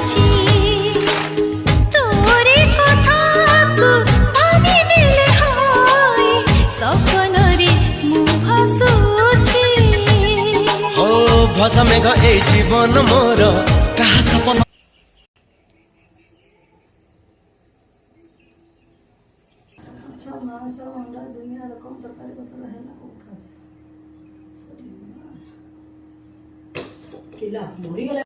ହସୁଛି ତୋରି କଥାକୁ ଭାବି ଦେଲେ ହାଏ ସପନରେ ମୁଁ ହସୁଛି हो भसा मेघ ए जीवन मोर कहा सपन मांस अंडा दुनिया रकम तरकारी पत्र है ना किला मरी गला।